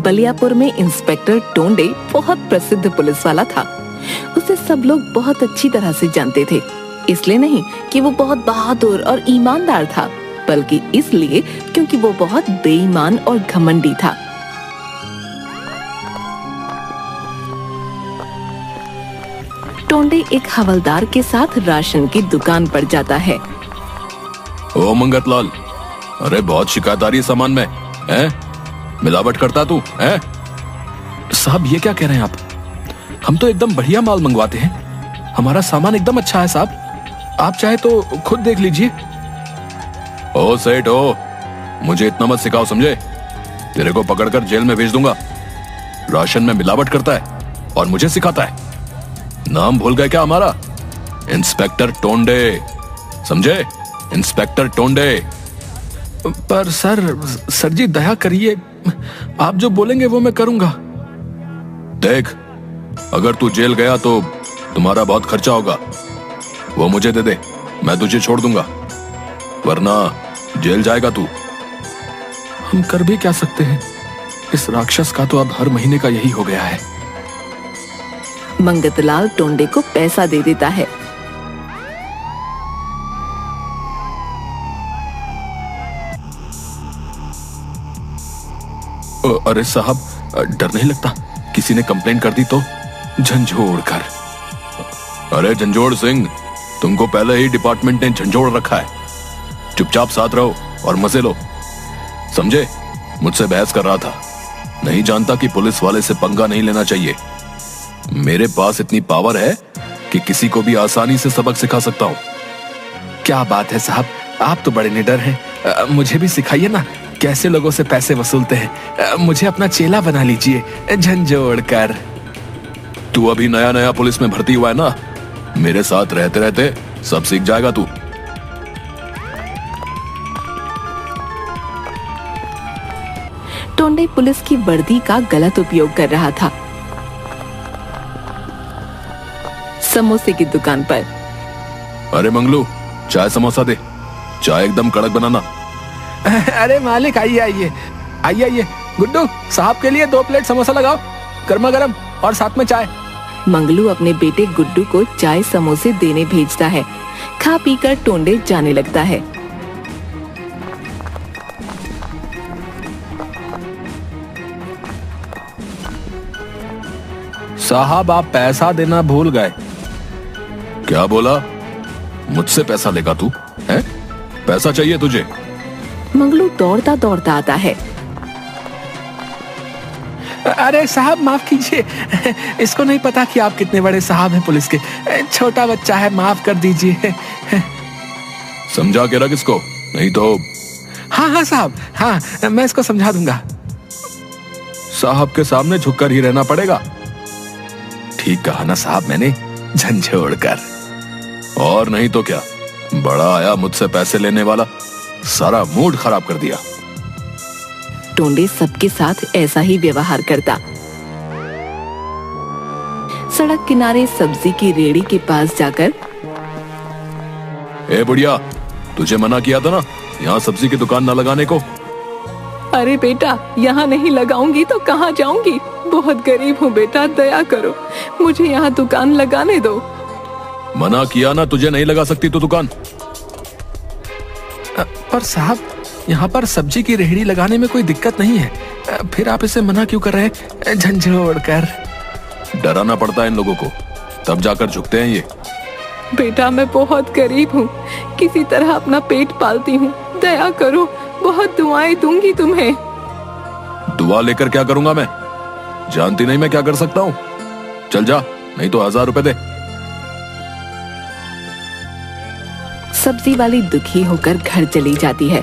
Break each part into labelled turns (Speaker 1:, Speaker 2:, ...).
Speaker 1: बलियापुर में इंस्पेक्टर टोंडे बहुत प्रसिद्ध पुलिस वाला था। उसे सब लोग बहुत अच्छी तरह से जानते थे। इसलिए नहीं कि वो बहुत बहादुर और ईमानदार था, बल्कि इसलिए क्योंकि वो बहुत बेईमान और घमंडी था। टोंडे एक हवलदार के साथ राशन की दुकान पर जाता है।
Speaker 2: ओ मंगतलाल, अरे बहुत शिकायत आ रही है सामान में, हैं? मिलावट करता तू, हैं?
Speaker 3: साहब ये क्या कह रहे हैं आप? हम तो एकदम बढ़िया माल मंगवाते हैं। हमारा सामान एकदम अच्छा है साहब। आप चाहे तो खुद देख लीजिए।
Speaker 2: ओ सेठ ओ, मुझे इतना मत सिखाओ, समझे? तेरे को पकड़कर जेल में भेज दूंगा। राशन में मिलावट करता है और मुझे सिखाता है। नाम भूल गए क्या हमारा? इंस्पेक्टर टोंडे, समझे? इंस्पेक्टर टोंडे।
Speaker 3: पर सर जी दया करिए, आप जो बोलेंगे वो मैं करूंगा।
Speaker 2: देख, अगर तू जेल गया तो तुम्हारा बहुत खर्चा होगा। वो मुझे दे दे, मैं तुझे छोड़ दूंगा, वरना जेल जाएगा तू।
Speaker 3: हम कर भी क्या सकते हैं? इस राक्षस का तो अब हर महीने का यही हो गया है।
Speaker 1: मंगतलाल टोंडे को पैसा दे देता है।
Speaker 3: अरे साहब, डर नहीं लगता? किसी ने कंप्लेंट कर दी तो? झंझोड़ कर।
Speaker 2: अरे झंझोड़ सिंह, तुमको पहले ही डिपार्टमेंट ने झंझोड़ रखा है। चुपचाप साथ रहो और मजे लो, समझे? मुझसे बहस कर रहा था। नहीं जानता कि पुलिस वाले से पंगा नहीं लेना चाहिए। मेरे पास इतनी पावर है कि किसी को भी आसानी से सबक सिखा सकता हूँ।
Speaker 3: क्या बात है साहब, आप तो बड़े निडर हैं। मुझे भी सिखाइए ना, कैसे लोगों से पैसे वसूलते हैं। मुझे अपना चेला बना लीजिए, झंझोड़ कर।
Speaker 2: तू अभी नया नया पुलिस में भर्ती हुआ है ना, मेरे साथ रहते रहते सब सीख जाएगा तू।
Speaker 1: टोंडे पुलिस की वर्दी का गलत उपयोग कर रहा था। समोसे की दुकान पर।
Speaker 2: अरे मंगलू, चाय समोसा दे, चाय एकदम कड़क बनाना।
Speaker 3: अरे मालिक, आइए आइए आइए आइए। गुड्डू, साहब के लिए 2 प्लेट समोसा लगाओ, गर्मा गर्म, और साथ में चाय।
Speaker 1: मंगलू अपने बेटे गुड्डू को चाय समोसे देने भेजता है। खा पीकर टोंडे जाने लगता है।
Speaker 3: साहब, आप पैसा देना भूल गए।
Speaker 2: क्या बोला? मुझसे पैसा लेगा तू, हैं? पैसा चाहिए तुझे?
Speaker 1: मंगलू दौड़ता दौड़ता आता है।
Speaker 3: अरे साहब माफ कीजिए, इसको नहीं पता कि आप कितने बड़े साहब हैं पुलिस के। छोटा बच्चा है, माफ कर दीजिए।
Speaker 2: समझा के रख इसको, नहीं तो।
Speaker 3: हाँ साहब, हाँ मैं इसको समझा दूंगा।
Speaker 2: साहब के सामने झुककर ही रहना पड़ेगा।
Speaker 3: ठीक कहा ना साहब मैंने, झंझोड़ कर।
Speaker 2: और नहीं तो क्या, बड़ा आया मुझसे पैसे लेने वाला, सारा मूड खराब कर दिया।
Speaker 1: टोंडे सबके साथ ऐसा ही व्यवहार करता। सड़क किनारे सब्जी की रेड़ी के पास जाकर,
Speaker 2: ए बुढ़िया, तुझे मना किया था ना यहाँ सब्जी की दुकान न लगाने को।
Speaker 1: अरे बेटा, यहाँ नहीं लगाऊंगी तो कहाँ जाऊंगी? बहुत गरीब हूँ बेटा, दया करो, मुझे यहाँ दुकान लगाने दो।
Speaker 2: मना किया ना, तुझे नहीं लगा सकती तो दुकान।
Speaker 3: पर साहब, यहाँ पर सब्जी की रेहड़ी लगाने में कोई दिक्कत नहीं है, फिर आप इसे मना क्यों कर रहे हैं? झंझोड़ कर।
Speaker 2: डराना पड़ता है इन लोगों को, तब जाकर झुकते हैं ये।
Speaker 1: बेटा, मैं बहुत गरीब हूँ, किसी तरह अपना पेट पालती हूँ, दया करो, बहुत दुआएं दूंगी तुम्हें।
Speaker 2: दुआ लेकर क्या करूंगा मैं? जानती नहीं मैं क्या कर सकता हूँ? चल जा, नहीं तो 1000 रुपए दे।
Speaker 1: सब्जी वाली दुखी होकर घर चली जाती है।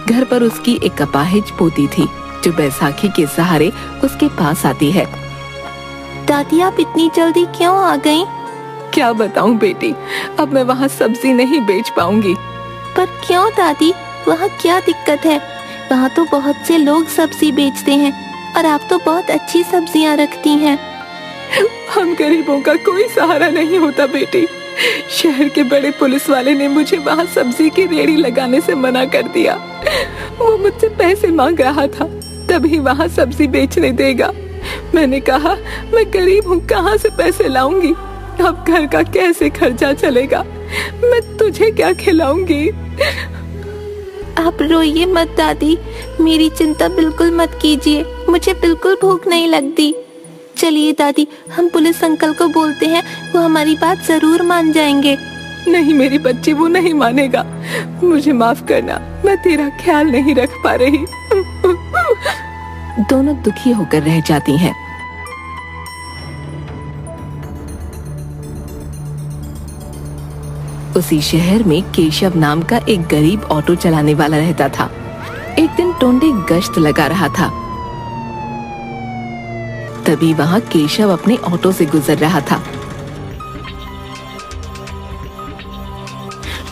Speaker 1: घर पर उसकी एक अपाहिज पोती थी जो बैसाखी के सहारे उसके पास आती है।
Speaker 4: दादी, आप इतनी जल्दी क्यों आ गईं?
Speaker 1: क्या बताऊं बेटी, अब मैं वहाँ सब्जी नहीं बेच पाऊंगी।
Speaker 4: पर क्यों दादी, वहाँ क्या दिक्कत है? वहाँ तो बहुत से लोग सब्जी बेचते हैं और आप तो बहुत अच्छी सब्जियाँ रखती हैं।
Speaker 1: हम गरीबों का कोई सहारा नहीं होता बेटी, शहर के बड़े पुलिस वाले ने मुझे वहाँ सब्जी की रेहड़ी लगाने से मना कर दिया। वो मुझसे पैसे मांग रहा था, तभी वहाँ सब्जी बेचने देगा। मैंने कहा मैं गरीब हूँ, कहाँ से पैसे लाऊंगी? अब घर का कैसे खर्चा चलेगा? मैं तुझे क्या खिलाऊंगी?
Speaker 4: आप रोइए मत दादी, मेरी चिंता बिल्कुल मत कीजिए, मुझे बिल्कुल भूख नहीं लगती। चलिए दादी, हम पुलिस अंकल को बोलते हैं, वो हमारी बात जरूर मान जाएंगे।
Speaker 1: नहीं मेरी बच्ची, वो नहीं मानेगा। मुझे माफ करना, मैं तेरा ख्याल नहीं रख पा रही। दोनों दुखी होकर रह जाती हैं। उसी शहर में केशव नाम का एक गरीब ऑटो चलाने वाला रहता था। एक दिन टोंडे गश्त लगा रहा था, तभी वहां केशव अपने ऑटो से गुजर रहा था।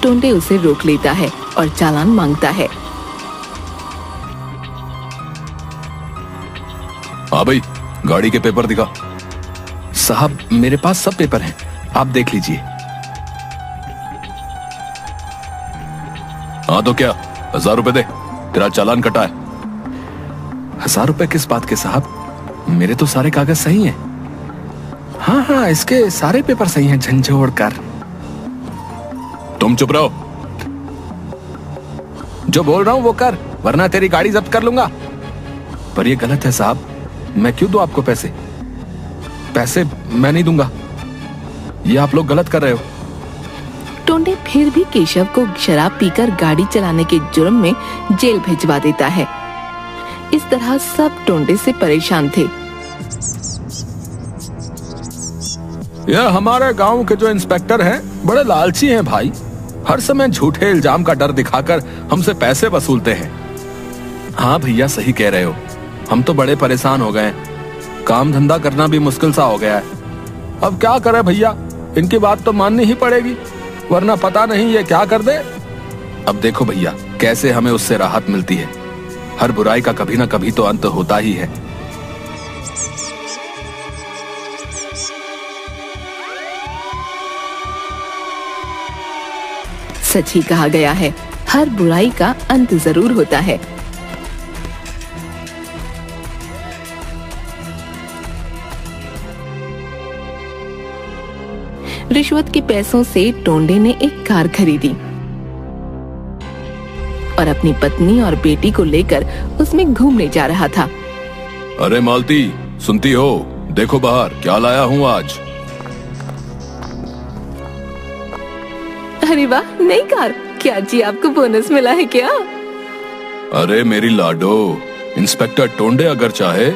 Speaker 1: टोंडे उसे रोक लेता है और चालान मांगता है।
Speaker 2: हाँ भाई, गाड़ी के पेपर दिखा।
Speaker 3: साहब मेरे पास सब पेपर हैं, आप देख लीजिए।
Speaker 2: हाँ तो क्या, 1000 रुपए दे, तेरा चालान कटा है।
Speaker 3: 1000 रुपए किस बात के साहब? मेरे तो सारे कागज सही हैं। हाँ हाँ, इसके सारे पेपर सही हैं, झंझोड़ कर।
Speaker 2: तुम चुप रहो।
Speaker 3: जो बोल रहा हूँ वो कर, वरना तेरी गाड़ी जब्त कर लूंगा। पर ये गलत है साहब, मैं क्यों दूं आपको पैसे? पैसे मैं नहीं दूंगा, ये आप लोग गलत कर रहे हो।
Speaker 1: टोंडे फिर भी केशव को शराब पीकर गाड़ी चलाने के जुर्म में जेल भिजवा देता है। इस तरह सब टोंडे से परेशान थे।
Speaker 3: यह हमारे गांव के जो इंस्पेक्टर हैं बड़े लालची हैं भाई, हर समय झूठे इल्जाम का डर दिखाकर हमसे पैसे वसूलते हैं। हाँ भैया सही कह रहे हो, हम तो बड़े परेशान हो गए, काम धंधा करना भी मुश्किल सा हो गया है। अब क्या करें भैया, इनकी बात तो माननी ही पड़ेगी, वरना पता नहीं ये क्या कर दे। अब देखो भैया कैसे हमें उससे राहत मिलती है, हर बुराई का कभी ना कभी तो अंत होता ही है।
Speaker 1: सच ही कहा गया है, हर बुराई का अंत जरूर होता है। रिश्वत के पैसों से टोंडे ने एक कार खरीदी और अपनी पत्नी और बेटी को लेकर उसमें घूमने जा रहा था।
Speaker 2: अरे मालती, सुनती हो? देखो बाहर क्या लाया हूँ आज।
Speaker 1: अरे वाह, नई कार! क्या जी आपको बोनस मिला है क्या?
Speaker 2: अरे मेरी लाडो, इंस्पेक्टर टोंडे अगर चाहे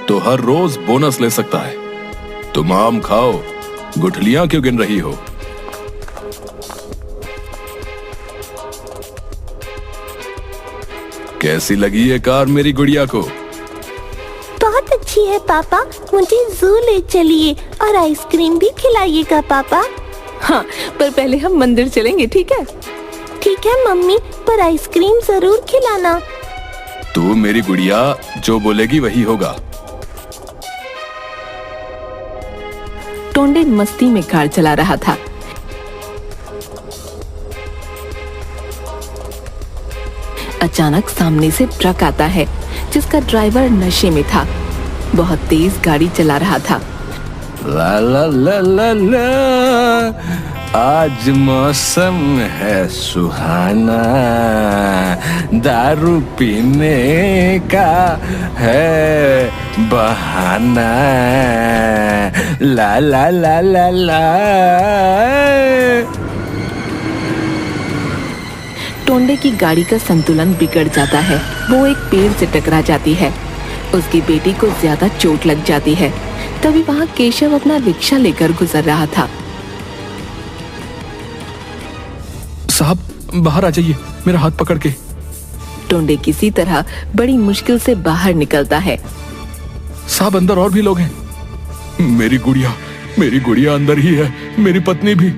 Speaker 2: तो हर रोज बोनस ले सकता है। तुम आम खाओ, गुठलियां क्यों गिन रही हो? कैसी लगी ये कार मेरी गुड़िया को?
Speaker 4: बहुत अच्छी है पापा, मुझे जू ले चलिए और आइसक्रीम भी खिलाइएगा पापा।
Speaker 1: हाँ, पर पहले हम मंदिर चलेंगे, ठीक है?
Speaker 4: ठीक है मम्मी, पर आइसक्रीम जरूर खिलाना।
Speaker 2: तू मेरी गुड़िया जो बोलेगी वही होगा।
Speaker 1: टोंडे मस्ती में कार चला रहा था। अचानक सामने से ट्रक आता है जिसका ड्राइवर नशे में था, बहुत तेज गाड़ी चला रहा था।
Speaker 3: ला ला ला ला ला, आज मौसम है सुहाना, दारू पीने का है बहाना, ला ला ला ला ला।
Speaker 1: टोंडे की गाड़ी का संतुलन बिगड़ जाता है, वो एक पेड़ से टकरा जाती है। उसकी बेटी को ज्यादा चोट लग जाती है। तभी वहाँ केशव अपना रिक्शा लेकर गुजर रहा था।
Speaker 3: साहब बाहर आ जाइए, मेरा हाथ पकड़ के।
Speaker 1: टोंडे किसी तरह बड़ी मुश्किल से बाहर निकलता है।
Speaker 3: साहब अंदर और भी लोग हैं। मेरी गुड़िया अंदर ही है, मेरी पत्नी भी।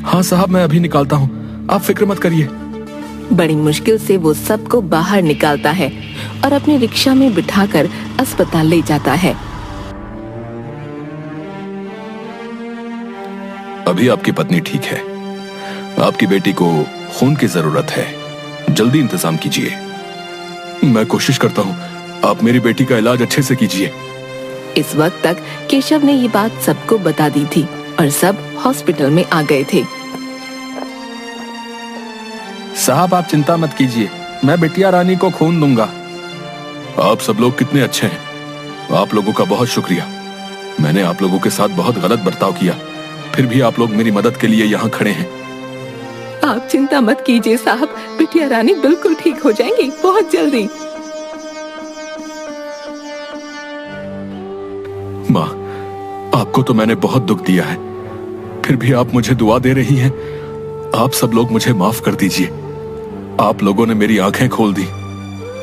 Speaker 3: हाँ साहब मैं अभी निकालता हूँ, आप फिक्र मत करिए।
Speaker 1: बड़ी मुश्किल से वो सबको बाहर निकालता है और अपनी रिक्शा में बिठाकर अस्पताल ले जाता है।
Speaker 2: अभी आपकी पत्नी ठीक है। आपकी बेटी को खून की जरूरत है, जल्दी इंतजाम कीजिए। मैं कोशिश करता हूँ, आप मेरी बेटी का इलाज अच्छे से कीजिए।
Speaker 1: इस वक्त तक केशव ने ये बात सबको बता दी थी और सब हॉस्पिटल में आ गए थे।
Speaker 3: साहब आप चिंता मत कीजिए, मैं बिटिया रानी को खून दूंगा।
Speaker 2: आप सब लोग कितने अच्छे हैं, आप लोगों का बहुत शुक्रिया। मैंने आप लोगों के साथ बहुत गलत बर्ताव किया, फिर भी आप लोग मेरी मदद के लिए यहाँ खड़े हैं।
Speaker 1: आप चिंता मत कीजिए साहब, बिटिया रानी बिल्कुल ठीक हो जाएंगी बहुत जल्दी।
Speaker 2: माँ, आपको तो मैंने बहुत दुख दिया है, फिर भी आप मुझे दुआ दे रही हैं। आप सब लोग मुझे माफ कर दीजिए। आप लोगों ने मेरी आंखें खोल दी।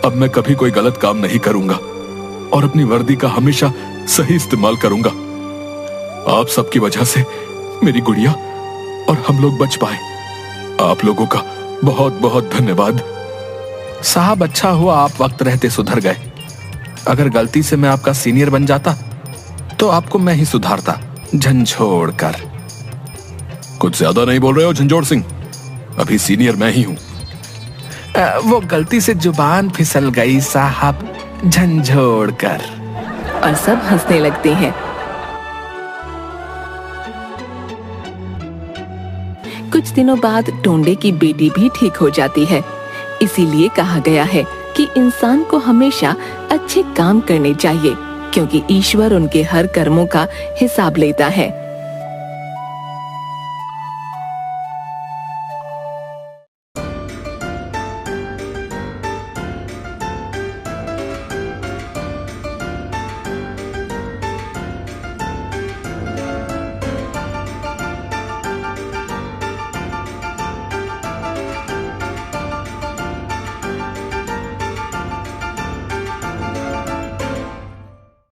Speaker 2: अब मैं कभी कोई गलत काम नहीं करूंगा और अपनी वर्दी का हमेशा सही इस्तेमाल करूंगा। आप सबकी वजह से मेरी गुड़िया और हम लोग बच पाए। आप लोगों का बहुत बहुत धन्यवाद।
Speaker 3: साहब अच्छा हुआ आप वक्त रहते सुधर गए। अगर गलती से मैं आपका सीनियर बन जाता तो आपको मैं ही सुधारता, झंझोड़ कर।
Speaker 2: कुछ ज्यादा नहीं बोल रहे हो झंझोड़ सिंह? अभी सीनियर मैं ही हूं।
Speaker 3: वो गलती से जुबान फिसल गई साहब, झंझोड़ कर।
Speaker 1: और सब हंसने लगते हैं। कुछ दिनों बाद टोंडे की बेटी भी ठीक हो जाती है। इसीलिए कहा गया है कि इंसान को हमेशा अच्छे काम करने चाहिए, क्योंकि ईश्वर उनके हर कर्मों का हिसाब लेता है।